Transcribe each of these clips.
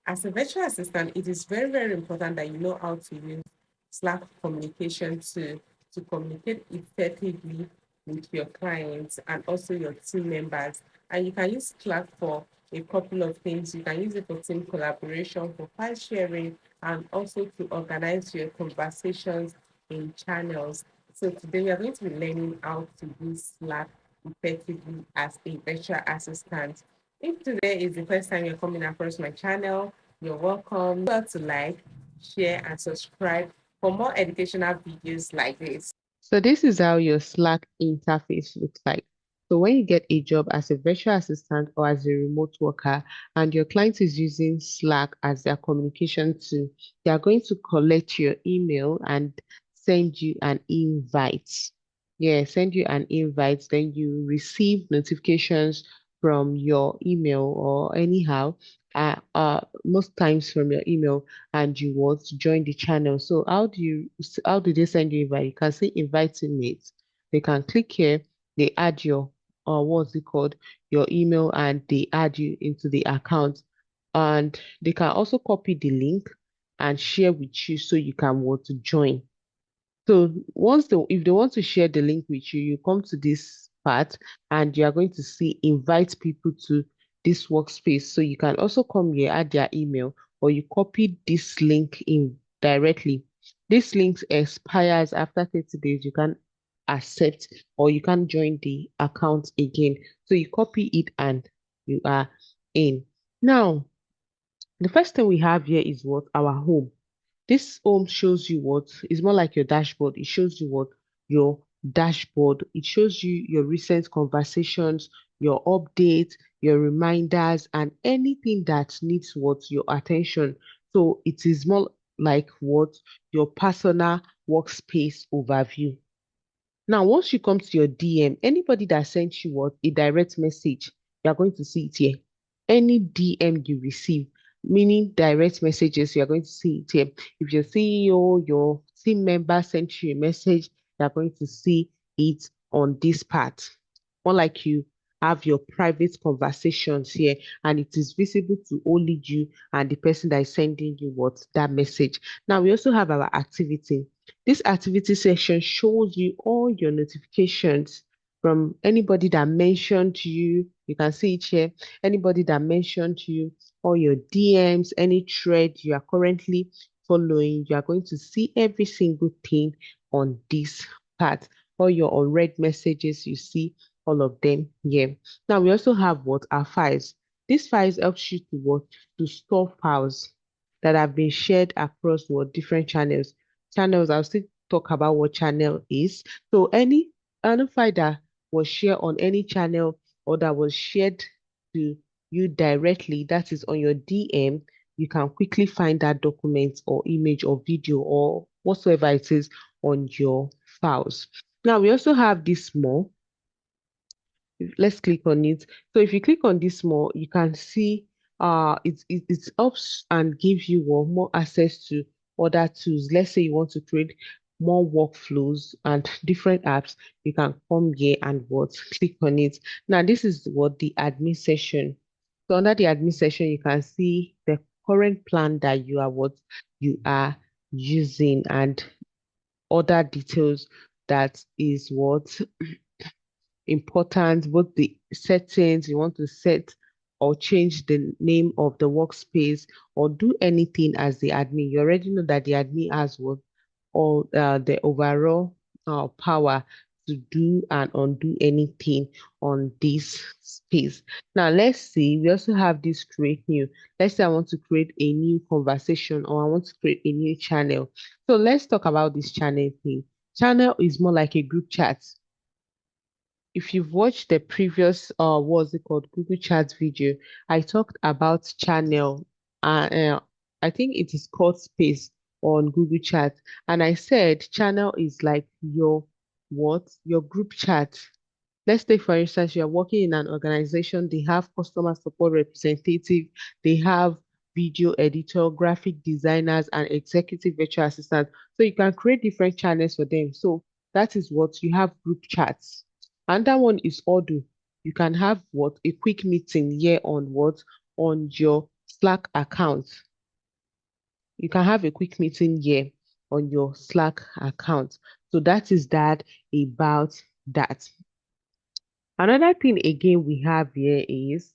As a virtual assistant, it is very, very important that you know how to use Slack communication to communicate effectively with your clients and also your team members. And you can use Slack for a couple of things. You can use it for team collaboration, for file sharing, and also to organize your conversations in channels. So today we are going to be learning how to use Slack effectively as a virtual assistant. If today is the first time you're coming across my channel, you're welcome. Remember to like, share, and subscribe for more educational videos like this. So this is how your Slack interface looks like. So when you get a job as a virtual assistant or as a remote worker and your client is using Slack as their communication tool, they are going to collect your email and send you an invite. Yeah, send you an invite. Then you receive notifications from your email or anyhow, most times from your email, and you want to join the channel. So how do they send you invite? You can say invite teammates. They can click here, they add your what's it called, your email, and they add you into the account. And they can also copy the link and share with you so you can want to join. So if they want to share the link with you, you come to this part and you are going to see invite people to this workspace. So you can also come here, add their email, or you copy this link in directly. This link expires after 30 days. You can accept or you can join the account again. So you copy it and you are in. Now, the first thing we have here is what? Our home. This home shows you what is more like your dashboard. It shows you what your dashboard. It shows you your recent conversations, your updates, your reminders, and anything that needs what your attention. So it is more like what your personal workspace overview. Now, once you come to your DM, anybody that sent you what a direct message, you are going to see it here. Any DM you receive, meaning direct messages, you are going to see it here. If your CEO, your team member sent you a message, you are going to see it on this part. Unlike you have your private conversations here, and it is visible to only you and the person that is sending you what that message. Now we also have our activity. This activity section shows you all your notifications from anybody that mentioned you. You can see it here. Anybody that mentioned you, all your DMs, any thread you are currently following, you are going to see every single thing on this part. All your unread messages, you see all of them here. Now we also have what our files. These files helps you to what to store files that have been shared across what different channels channels. I'll still talk about what channel is. So any file that was shared on any channel or that was shared to you directly, that is on your DM, you can quickly find that document or image or video or whatsoever it is on your files. Now we also have this more. Let's click on it. So if you click on this more, you can see it helps and gives you more access to other tools. Let's say you want to create more workflows and different apps, you can come here and what click on it. Now this is what the admin session. So under the admin session, you can see the current plan that you are using and other details that is what important, both the settings you want to set or change the name of the workspace or do anything as the admin. You already know that the admin has what all the overall power to do and undo anything on this space. Now let's see, we also have this create new. Let's say I want to create a new conversation or I want to create a new channel. So let's talk about this channel thing. Channel is more like a group chat. If you've watched the previous what's it called Google Chat video, I talked about channel. I think it is called space on Google Chat, and I said channel is like your group chat. Let's take for instance, you are working in an organization, they have customer support representative, they have video editor, graphic designers, and executive virtual assistants. So you can create different channels for them. So that is what you have group chats. And that one is audio. You can have what a quick meeting here on what on your Slack account. You can have a quick meeting here on your Slack account. So that is that about that. Another thing again we have here is,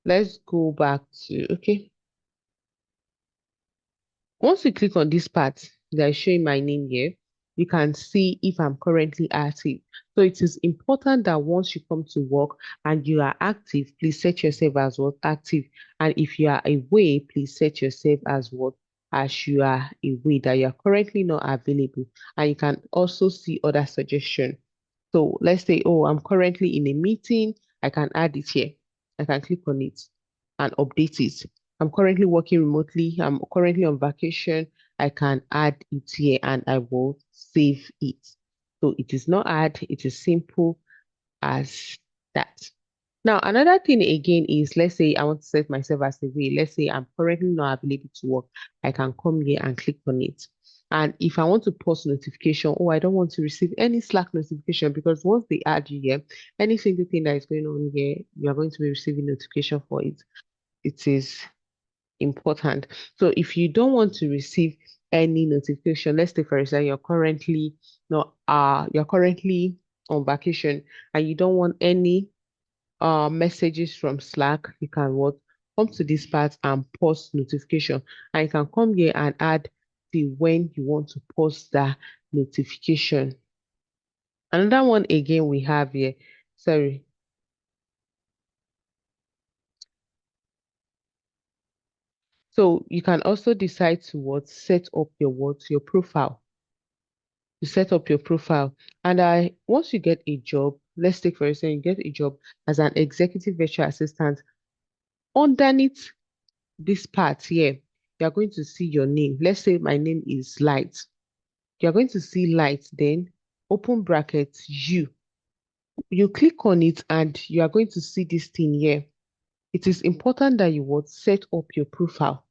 let's go back to, okay. Once you click on this part that is showing my name here, you can see if I'm currently active. So it is important that once you come to work and you are active, please set yourself as what active. And if you are away, please set yourself as what as you are away, that you are currently not available. And you can also see other suggestions. So let's say, oh, I'm currently in a meeting. I can add it here. I can click on it and update it. I'm currently working remotely. I'm currently on vacation. I can add it here and I will save it. So it is not add, it is simple as that. Now, another thing again is, let's say I want to set myself as a way. Let's say I'm currently not available to work. I can come here and click on it. And if I want to post notification, oh, I don't want to receive any Slack notification, because once they add you here, any single thing that is going on here, you are going to be receiving notification for it. It is important. So if you don't want to receive any notification, let's say for example you're currently on vacation and you don't want any messages from Slack, you can what come to this part and post notification, and you can come here and add the when you want to post that notification. Another one again we have here, sorry. So you can also decide to what set up your profile. You set up your profile, and once you get a job, let's take for example, you get a job as an executive virtual assistant. Underneath this part here, you are going to see your name. Let's say my name is Light. You're going to see Light, then open brackets you. You click on it and you are going to see this thing here. It is important that you would set up your profile.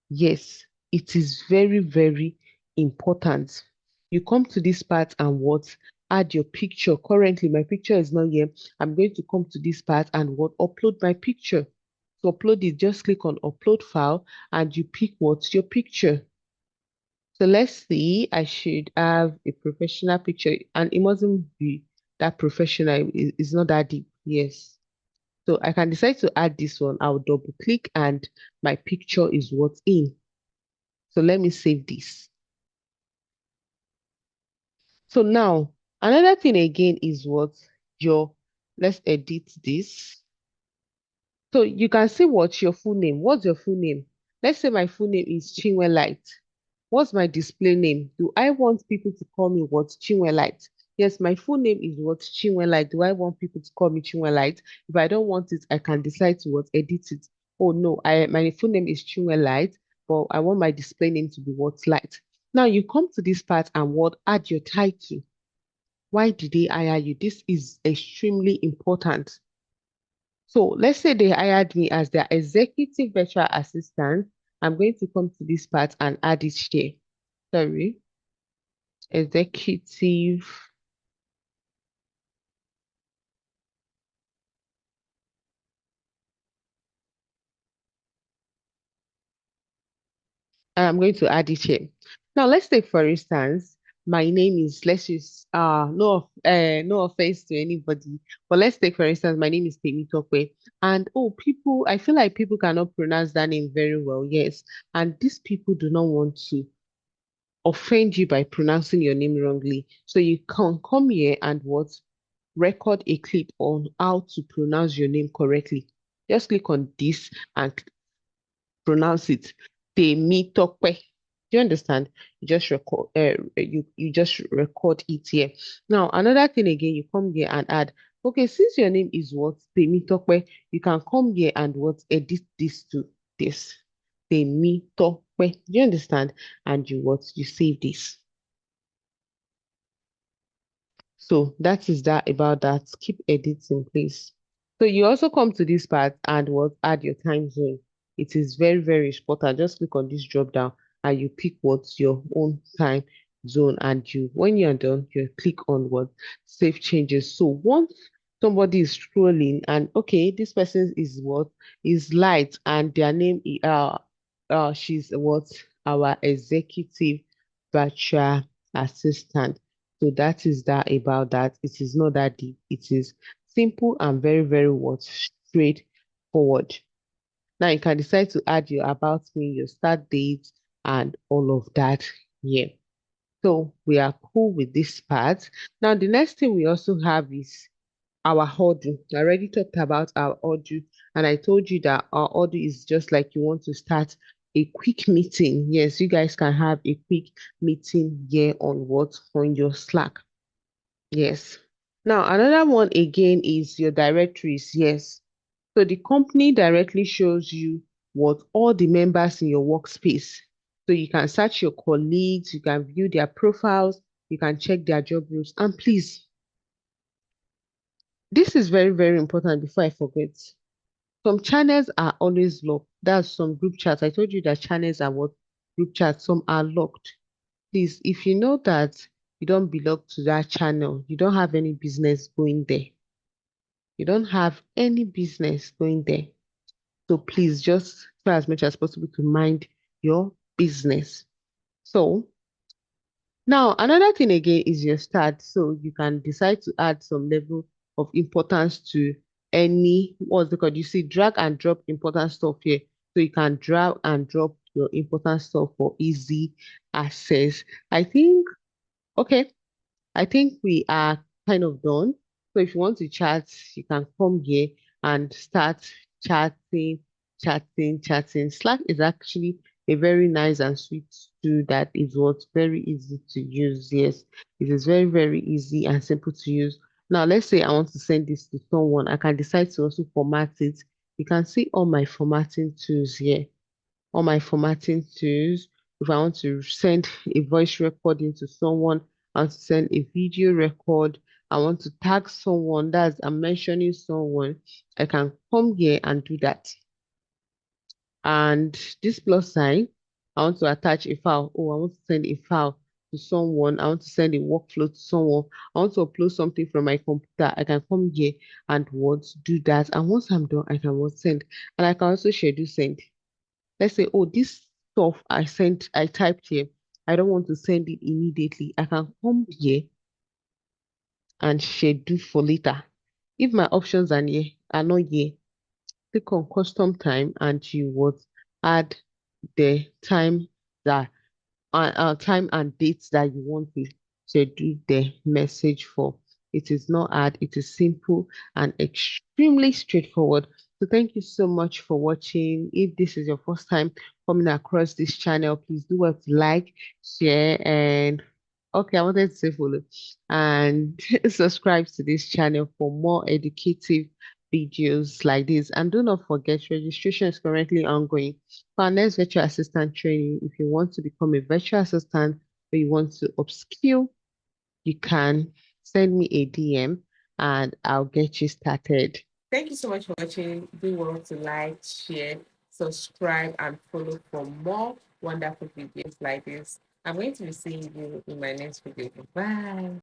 Yes, it is very, very important. You come to this part and what? Add your picture. Currently, my picture is not here. I'm going to come to this part and what? Upload my picture. To upload it, just click on upload file and you pick what's your picture. So let's see, I should have a professional picture and it mustn't be that professional. It's not that deep. Yes. So I can decide to add this one. I'll double click and my picture is what's in. So let me save this. So now, another thing again is what let's edit this. So you can see what's your full name. What's your full name? Let's say my full name is Chinwelight. What's my display name? Do I want people to call me what? Chinwelight. Yes, my full name is what? Chinwelight. Do I want people to call me Chinwelight? If I don't want it, I can decide to what? Edit it. Oh no, my full name is Chinwelight, but I want my display name to be what? Light. Now you come to this part and what? Add your title. Why did they hire you? This is extremely important. So let's say they hired me as their executive virtual assistant. I'm going to come to this part and add it here. Sorry, executive. And I'm going to add it here. Now let's take for instance, my name is, let's just no offense to anybody, but let's take for instance, my name is Temitope. And oh, people, I feel like people cannot pronounce that name very well. Yes. And these people do not want to offend you by pronouncing your name wrongly. So you can come here and what? Record a clip on how to pronounce your name correctly. Just click on this and pronounce it. Temitope. Do you understand? You just record it here. Now, another thing again, you come here and add, okay, since your name is what? Temitope, you can come here and what? Edit this to this. Temitope. Do you understand? And you what? You save this. So that is that about that. Keep editing, please. So you also come to this part and what? Add your time zone. It is very, very important. Just click on this drop down and you pick what's your own time zone. And when you're done, you click on what? Save changes. So once Somebody is scrolling and okay, this person is what is light and their name she's what our executive virtual assistant. So that is that about that. It is not that deep. It is simple and very, very what straightforward. Now you can decide to add your about me, your start date, and all of that here. So we are cool with this part. Now the next thing we also have is our huddle. I already talked about our huddle, and I told you that our huddle is just like you want to start a quick meeting. Yes, you guys can have a quick meeting here on what? On your Slack. Yes. Now, another one again is your directories. Yes. So the company directly shows you what all the members in your workspace. So you can search your colleagues, you can view their profiles, you can check their job roles. And please, this is very, very important before I forget. Some channels are always locked. That's some group chats. I told you that channels are what group chats, some are locked. Please, if you know that you don't belong to that channel, you don't have any business going there. You don't have any business going there. So please just try as much as possible to mind your business. So now another thing again is your start. So you can decide to add some level of importance to any what's it called? You see, drag and drop important stuff here. So you can drag and drop your important stuff for easy access. I think okay. I think we are kind of done. So if you want to chat, you can come here and start chatting, chatting. Slack is actually a very nice and sweet tool that is what's very easy to use. Yes, it is very, very easy and simple to use. Now, let's say I want to send this to someone. I can decide to also format it. You can see all my formatting tools here, all my formatting tools. If I want to send a voice recording to someone, I want to send a video record, I want to tag someone, that's I'm mentioning someone, I can come here and do that. And this plus sign, I want to attach a file. Oh, I want to send a file to someone. I want to send a workflow to someone. I want to upload something from my computer. I can come here and what do that. And once I'm done, I can what send. And I can also schedule send. Let's say, oh, this stuff I typed here, I don't want to send it immediately. I can come here and schedule for later. If my options are not here, click on custom time and you would add the time that time and dates that you want to schedule the message for. It is not hard, it is simple and extremely straightforward. So thank you so much for watching. If this is your first time coming across this channel, please do what like, share, and okay, I wanted to say follow and subscribe to this channel for more educative videos like this. And do not forget, registration is currently ongoing for our next virtual assistant training. If you want to become a virtual assistant or you want to upskill, you can send me a DM and I'll get you started. Thank you so much for watching. Do well to like, share, subscribe, and follow for more wonderful videos like this. I'm going to be seeing you in my next video. Bye.